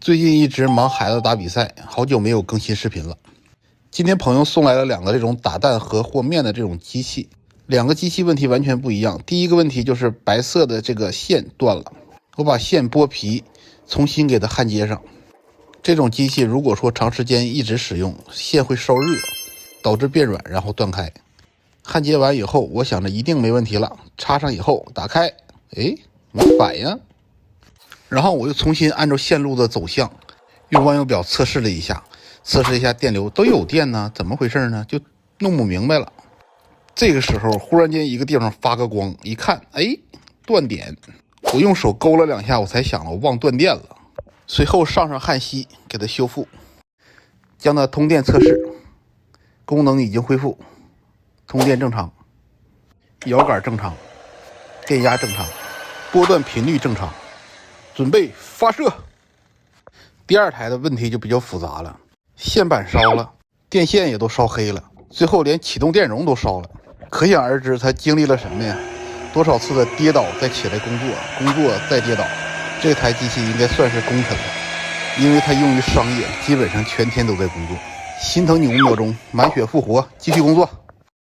最近一直忙孩子打比赛，好久没有更新视频了。今天朋友送来了2个这种打蛋和和面的这种机器，2个机器问题完全不一样。第一个问题就是白色的这个线断了，我把线剥皮，重新给它焊接上。这种机器如果说长时间一直使用，线会烧热，导致变软，然后断开。焊接完以后，我想着一定没问题了，插上以后打开，哎，没反应。然后我又重新按照线路的走向，用万用表测试了一下，电流，都有电呢，怎么回事呢？就弄不明白了。这个时候忽然间一个地方发个光，一看，哎，断点。我用手勾了2下，我才想了，我忘断电了。随后上焊锡给它修复，将它通电测试，功能已经恢复，通电正常，摇杆正常，电压正常，波段频率正常。准备发射。第2台的问题就比较复杂了，线板烧了，电线也都烧黑了，最后连启动电容都烧了。可想而知它经历了什么呀？多少次的跌倒再起来工作再跌倒。这台机器应该算是功臣了，因为它用于商业，基本上全天都在工作。心疼你5秒钟，满血复活，继续工作。